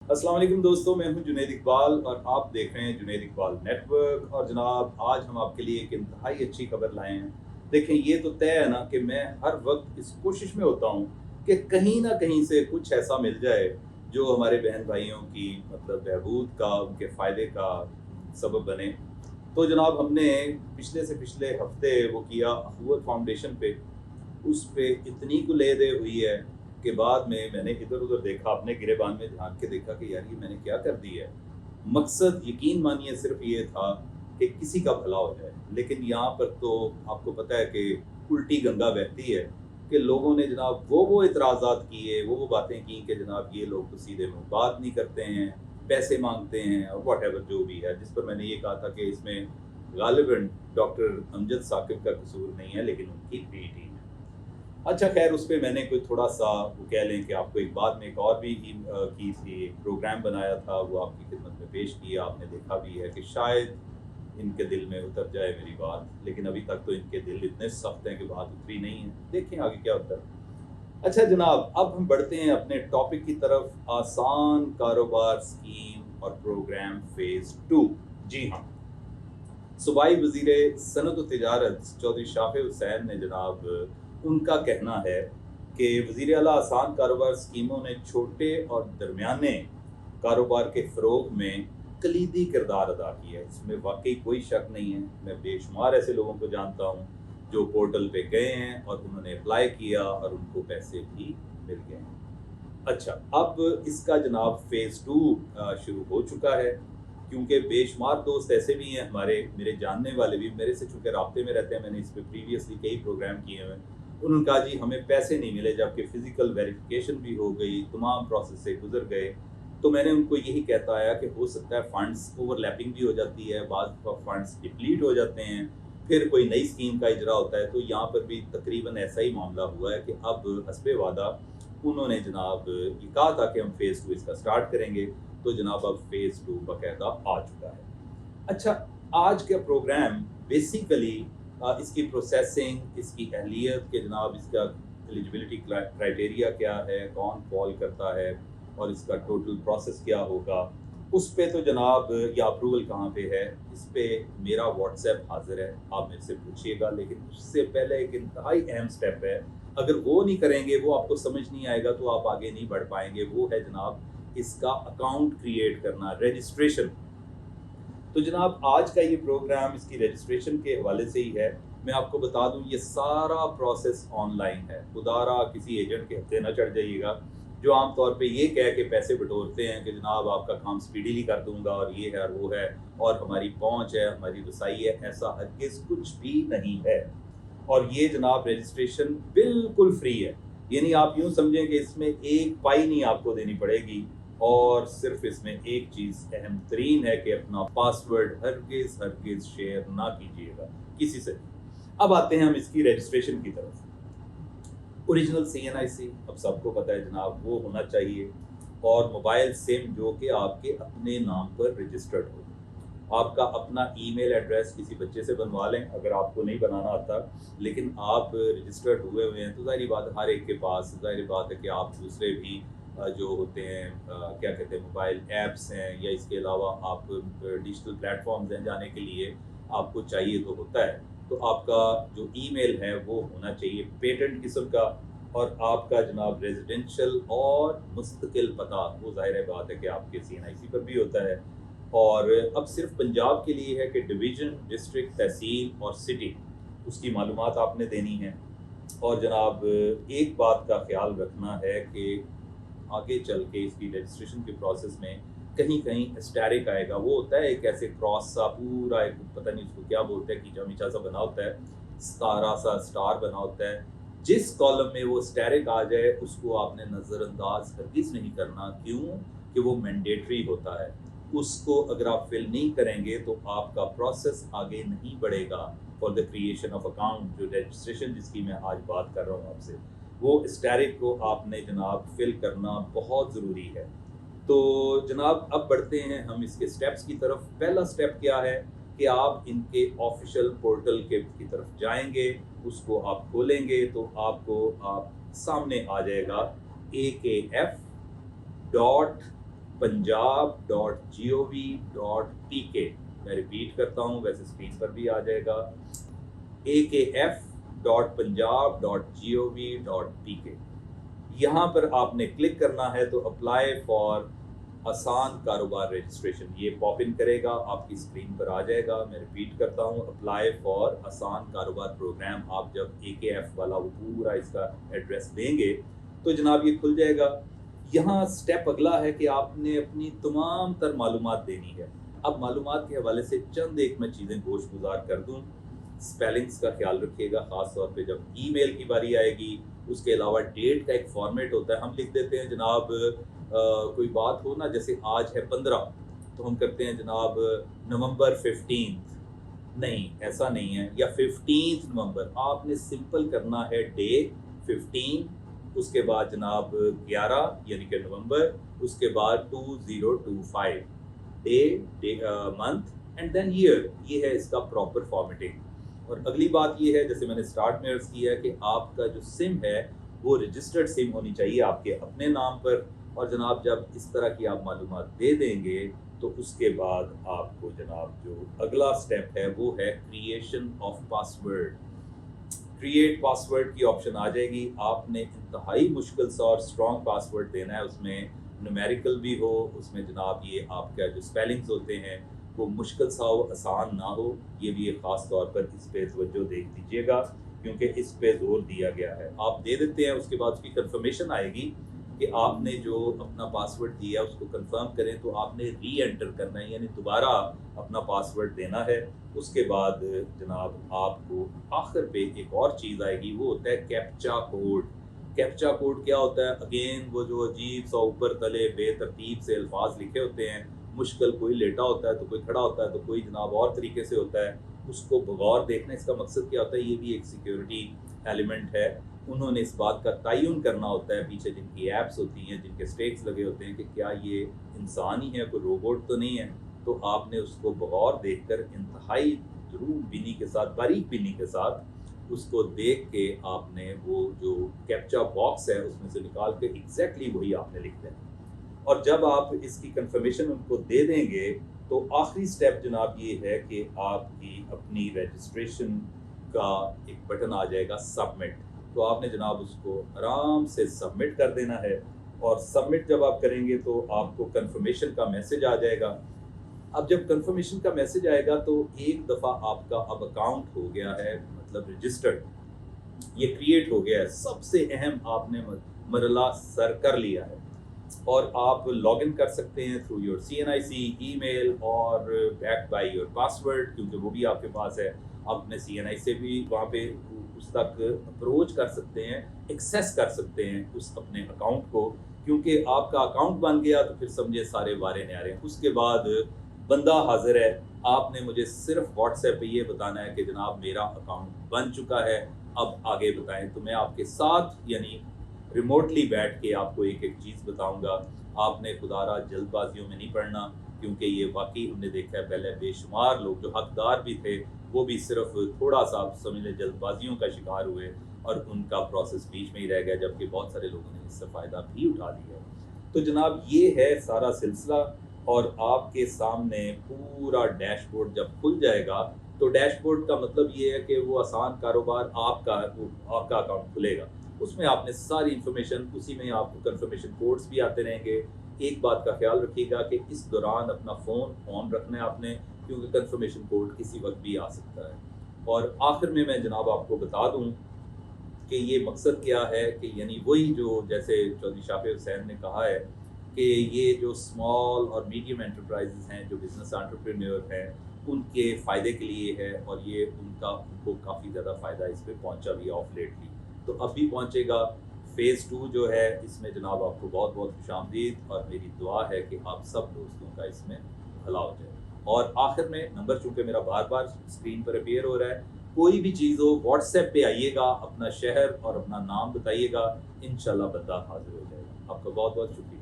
अस्सलाम वालेकुम दोस्तों, मैं हूं जुनैद इकबाल और आप देख रहे हैं जुनैद इकबाल नेटवर्क। और जनाब आज हम आपके लिए एक इंतहाई अच्छी खबर लाए हैं। देखें, ये तो तय है ना कि मैं हर वक्त इस कोशिश में होता हूं कि कहीं ना कहीं से कुछ ऐसा मिल जाए जो हमारे बहन भाइयों की मतलब बहबूद का, उनके फ़ायदे का सबब बने। तो जनाब हमने पिछले से पिछले हफ्ते वो किया अखुवत फाउंडेशन पे। उस पे इतनी कुलेदे हुई है कि बाद में मैंने इधर-उधर देखा, अपने गिरेबान में झाँक के देखा कि यार ये मैंने क्या कर दिया है। मकसद यकीन मानिए सिर्फ़ ये था कि किसी का भला हो जाए। लेकिन यहाँ पर तो आपको पता है कि उल्टी गंगा बहती है कि लोगों ने जनाब वो इतराज़ात किए, वो बातें की कि जनाब ये लोग तो सीधे मुँह बात नहीं करते हैं, पैसे माँगते हैं और व्हाटएवर जो भी है। जिस पर मैंने ये कहा था कि इसमें ग़ालिबन डॉक्टर अमजद साकिब का कसूर नहीं है, लेकिन उनकी बी टीम है। अच्छा ख़ैर, उस पे मैंने कोई थोड़ा-सा वो कह लें कि आपको एक बाद में एक और भी की थी, एक प्रोग्राम बनाया था, वो आपकी खिदमत में पेश किया। आपने देखा भी है कि शायद इनके दिल में उतर जाए मेरी बात, लेकिन अभी तक तो इनके दिल इतने सख्त हैं कि बात उतरी नहीं है। देखें आगे क्या होता है। अच्छा जनाब, अब हम बढ़ते हैं अपने टॉपिक की तरफ, आसान कारोबार स्कीम और प्रोग्राम फ़ेज़ 2। जी हाँ, सूबाई वज़ीर सनअत व तिजारत चौधरी शाफ़िर हुसैन ने जनाब, उनका कहना है कि वज़ीर आला आसान कारोबार स्कीमों ने छोटे और दरमियाने कारोबार के फ़रोग़ में कलीदी किरदार अदा किया है। इसमें वाक़ई कोई शक नहीं है। मैं बेशुमार ऐसे लोगों को जानता हूँ जो पोर्टल पे गए हैं और उन्होंने अप्लाई किया और उनको पैसे भी मिल गए हैं। अच्छा, अब इसका जनाब फ़ेज़ 2 शुरू हो चुका है, क्योंकि बेशुमार दोस्त ऐसे भी हैं हमारे, मेरे जानने वाले भी मेरे से चूँकि राब्ते में रहते हैं, मैंने इस पे प्रीवियसली कई प्रोग्राम किए हुए हैं। उन्होंने कहा जी हमें पैसे नहीं मिले, जबकि फ़िज़िकल वेरिफ़िकेशन भी हो गई, तमाम प्रोसेस से गुज़र गए। तो मैंने उनको यही कहता आया कि हो सकता है फ़ंड्स ओवरलैपिंग भी हो जाती है, बाद फ़ंड्स डिप्लीट हो जाते हैं, फिर कोई नई स्कीम का इजरा होता है। तो यहाँ पर भी तकरीबन ऐसा ही मामला हुआ है कि अब हस्बे वादा उन्होंने जनाब ये कहा था कि हम फ़ेज़ 2 इसका स्टार्ट करेंगे। तो जनाब अब फ़ेज़ 2 बाकायदा आ चुका है। अच्छा, आज का प्रोग्राम बेसिकली इसकी प्रोसेसिंग, इसकी अहलियत के जनाब, इसका एलिजिबिलिटी क्राइटेरिया क्या है, कौन फॉल करता है और इसका टोटल प्रोसेस क्या होगा, उस पे तो जनाब या अप्रूवल कहाँ पे है, इस पे मेरा व्हाट्सएप हाज़िर है, आप मेरे से पूछिएगा। लेकिन उससे पहले एक इंतहाई अहम स्टेप है, अगर वो नहीं करेंगे, वो आपको समझ नहीं आएगा तो आप आगे नहीं बढ़ पाएँगे। वो है जनाब इसका अकाउंट क्रिएट करना, रजिस्ट्रेशन। तो जनाब आज का ये प्रोग्राम इसकी रजिस्ट्रेशन के हवाले से ही है। मैं आपको बता दूं, ये सारा प्रोसेस ऑनलाइन है। खुदारा किसी एजेंट के हत्थे न चढ़ जाइएगा जो आम तौर पे ये कह के पैसे बटोरते हैं कि जनाब आपका काम स्पीडीली कर दूंगा और ये है और वो है और हमारी पहुंच है, हमारी रसाई है। ऐसा हरगिज़ कुछ भी नहीं है। और ये जनाब रजिस्ट्रेशन बिल्कुल फ्री है, यानी आप यूँ समझें कि इसमें एक पाई नहीं आपको देनी पड़ेगी। और सिर्फ इसमें एक चीज़ अहम तरीन है कि अपना पासवर्ड हरगिज़ शेयर ना कीजिएगा किसी से। अब आते हैं हम इसकी रजिस्ट्रेशन की तरफ। ओरिजिनल CNIC अब सबको पता है जनाब, वो होना चाहिए। और मोबाइल सिम जो कि आपके अपने नाम पर रजिस्टर्ड हो। आपका अपना ईमेल एड्रेस किसी बच्चे से बनवा लें अगर आपको नहीं बनाना आता, लेकिन आप रजिस्टर्ड हुए हैं तो ज़ाहिर बात है हर एक के पास, ज़ाहिर बात है कि आप दूसरे भी जो होते हैं क्या कहते हैं, मोबाइल ऐप्स हैं या इसके अलावा आप डिजिटल प्लेटफॉर्म्स हैं जाने के लिए आपको चाहिए तो होता है। तो आपका जो ईमेल है वो होना चाहिए पेटेंट किस्म का। और आपका जनाब रेजिडेंशियल और मुस्तकिल पता, वो ज़ाहिर बात है कि आपके CNIC पर भी होता है। और अब सिर्फ पंजाब के लिए है कि डिवीज़न, डिस्ट्रिक्ट, तहसील और सिटी, उसकी मालूमात आपने देनी है। और जनाब एक बात का ख्याल रखना है कि आगे चल के इसकी रजिस्ट्रेशन के प्रोसेस में कहीं-कहीं एस्टेरिक आएगा। वो होता है एक ऐसे क्रॉस सा पूरा, एक पता नहीं उसको क्या बोलते हैं, कीचा-मीचा सा बना होता है, सितारा सा स्टार बना होता है। जिस कॉलम में वो एस्टेरिक आ जाए उसको आपने नज़रअंदाज हरगिज़ नहीं करना। क्यों? कि वो मैंडेटरी होता है। उसको अगर आप फिल नहीं करेंगे तो आपका प्रोसेस आगे नहीं बढ़ेगा for the creation of account. जो रजिस्ट्रेशन जिसकी मैं आज बात कर रहा हूँ आपसे, वो स्टैरिक को आपने जनाब फिल करना बहुत ज़रूरी है। तो जनाब अब बढ़ते हैं हम इसके स्टेप्स की तरफ। पहला स्टेप क्या है कि आप इनके ऑफिशियल पोर्टल की तरफ जाएंगे, उसको आप खोलेंगे तो आपको आप सामने आ जाएगा AKF.gov.in। akf.punjab.gov.pk. میں ریپیٹ کرتا ہوں، ویسے اسکرین پر بھی آ جائے گا، akf.punjab.gov.pk. یہاں پر آپ نے کلک کرنا ہے تو اپلائی فار آسان کاروبار رجسٹریشن یہ پاپ ان کرے گا، آپ کی اسکرین پر آ جائے گا. میں ریپیٹ کرتا ہوں، اپلائی فار آسان کاروبار پروگرام. آپ جب AKF والا وہ پورا اس کا ایڈریس دیں گے تو جناب یہ کھل جائے گا. یہاں سٹیپ اگلا ہے کہ آپ نے اپنی تمام تر معلومات دینی ہے. اب معلومات کے حوالے سے چند ایک میں چیزیں گوش گزار کر دوں. اسپیلنگس کا خیال رکھیے گا، خاص طور پہ جب ای میل کی باری آئے گی. اس کے علاوہ ڈیٹ کا ایک فارمیٹ ہوتا ہے، ہم لکھ دیتے ہیں جناب کوئی بات ہو نا، جیسے آج ہے 15 تو ہم کرتے ہیں جناب نومبر 15. نہیں، ایسا نہیں ہے، یا 15 نومبر. آپ نے سمپل کرنا ہے ڈے 15، اس کے بعد جناب 11 یعنی کہ نومبر، اس کے بعد 2025 day month and then year. یہ ہے اس کا پراپر فارمیٹنگ. اور اگلی بات یہ ہے، جیسے میں نے اسٹارٹ میں عرض کیا ہے، کہ آپ کا جو سم ہے وہ رجسٹرڈ سم ہونی چاہیے آپ کے اپنے نام پر. اور جناب جب اس طرح کی آپ معلومات دے دیں گے تو اس کے بعد آپ کو جناب جو اگلا سٹیپ ہے وہ ہے creation of password. Create password کی آپشن آ جائے گی. آپ نے انتہائی مشکل سا اور اسٹرانگ پاسورڈ دینا ہے، اس میں نومیریکل بھی ہو، اس میں جناب یہ آپ کا جو اسپیلنگز ہوتے ہیں وہ مشکل سا ہو، آسان نہ ہو. یہ بھی ایک خاص طور پر اس پہ توجہ دے دیجیے گا کیونکہ اس پہ زور دیا گیا ہے. آپ دے دیتے ہیں، اس کے بعد اس کی کنفرمیشن آئے گی کہ آپ نے جو اپنا پاسورڈ دیا اس کو کنفرم کریں، تو آپ نے ری انٹر کرنا ہے، یعنی دوبارہ اپنا پاسورڈ دینا ہے. اس کے بعد جناب آپ کو آخر پہ ایک اور چیز آئے گی، وہ ہوتا ہے کیپچا کوڈ. کیپچا کوڈ کیا ہوتا ہے؟ اگین وہ جو عجیب سا اوپر تلے بے ترتیب سے الفاظ لکھے ہوتے ہیں، مشکل، کوئی لیٹا ہوتا ہے تو کوئی کھڑا ہوتا ہے تو کوئی جناب اور طریقے سے ہوتا ہے. اس کو بغور دیکھنا، اس کا مقصد کیا ہوتا ہے؟ یہ بھی ایک سیکیورٹی ایلیمنٹ ہے. انہوں نے اس بات کا تعین کرنا ہوتا ہے پیچھے جن کی ایپس ہوتی ہیں، جن کے اسٹیکس لگے ہوتے ہیں، کہ کیا یہ انسان ہی ہے، کوئی روبوٹ تو نہیں ہے. تو آپ نے اس کو بغور دیکھ کر انتہائی ضرور بینی کے ساتھ، باریک بینی کے ساتھ اس کو دیکھ کے آپ نے وہ جو کیپچا باکس ہے اس میں سے نکال کے ایگزیکٹلی وہی آپ نے لکھ دینا. اور جب آپ اس کی کنفرمیشن ان کو دے دیں گے تو آخری سٹیپ جناب یہ ہے کہ آپ کی اپنی رجسٹریشن کا ایک بٹن آ جائے گا سبمٹ. تو آپ نے جناب اس کو آرام سے سبمٹ کر دینا ہے. اور سبمٹ جب آپ کریں گے تو آپ کو کنفرمیشن کا میسج آ جائے گا. اب جب کنفرمیشن کا میسج آئے گا تو ایک دفعہ آپ کا اب اکاؤنٹ ہو گیا ہے، مطلب رجسٹرڈ، یہ کریٹ ہو گیا ہے. سب سے اہم آپ نے مرحلہ سر کر لیا ہے اور آپ لاگ ان کر سکتے ہیں تھرو یور CNIC ای میل اور بیک بائی یور پاسورڈ، کیونکہ وہ بھی آپ کے پاس ہے. آپ اپنے CNI سے بھی وہاں پہ اس تک اپروچ کر سکتے ہیں، ایکسیس کر سکتے ہیں اس اپنے اکاؤنٹ کو، کیونکہ آپ کا اکاؤنٹ بن گیا تو پھر سمجھے سارے وارے نیارے. اس کے بعد بندہ حاضر ہے. آپ نے مجھے صرف واٹس ایپ پہ یہ بتانا ہے کہ جناب میرا اکاؤنٹ بن چکا ہے، اب آگے بتائیں. تو میں آپ کے ساتھ یعنی ریموٹلی بیٹھ کے آپ کو ایک ایک چیز بتاؤں گا. آپ نے خدا را جلد بازیوں میں نہیں پڑھنا، کیونکہ یہ واقعی ہم نے دیکھا ہے پہلے بے شمار لوگ جو حقدار بھی تھے وہ بھی صرف تھوڑا سا سمجھ لیں جلد بازیوں کا شکار ہوئے اور ان کا پروسیس بیچ میں ہی رہ گیا، جبکہ بہت سارے لوگوں نے اس سے فائدہ بھی اٹھا لیا. تو جناب یہ ہے سارا سلسلہ. اور آپ کے سامنے پورا ڈیش بورڈ جب کھل جائے گا تو ڈیش بورڈ کا مطلب یہ ہے کہ وہ آسان کاروبار آپ کا اکاؤنٹ کھلے گا. اس میں آپ نے ساری انفارمیشن، اسی میں آپ کو کنفرمیشن کوڈز بھی آتے رہیں گے. ایک بات کا خیال رکھیے گا کہ اس دوران اپنا فون آن رکھنا ہے آپ نے، کیونکہ کنفرمیشن کوڈ کسی وقت بھی آ سکتا ہے. اور آخر میں جناب آپ کو بتا دوں کہ یہ مقصد کیا ہے، کہ یعنی وہی جو جیسے چودھری شافع حسین نے کہا ہے کہ یہ جو اسمال اور میڈیم انٹرپرائزز ہیں، جو بزنس انٹرپرینور ہیں، ان کے فائدے کے لیے ہے. اور یہ ان کو کافی زیادہ فائدہ اس پہ پہنچا بھی آف لیٹلی، تو اب بھی پہنچے گا. فیز 2 جو ہے اس میں جناب آپ کو بہت بہت خوش آمدید، اور میری دعا ہے کہ آپ سب دوستوں کا اس میں بھلا ہو جائے. اور آخر میں نمبر چونکہ میرا بار بار اسکرین پر اپیئر ہو رہا ہے، کوئی بھی چیز ہو واٹس ایپ پہ آئیے گا، اپنا شہر اور اپنا نام بتائیے گا، انشاءاللہ بندہ حاضر ہو جائے گا. آپ کا بہت بہت شکریہ.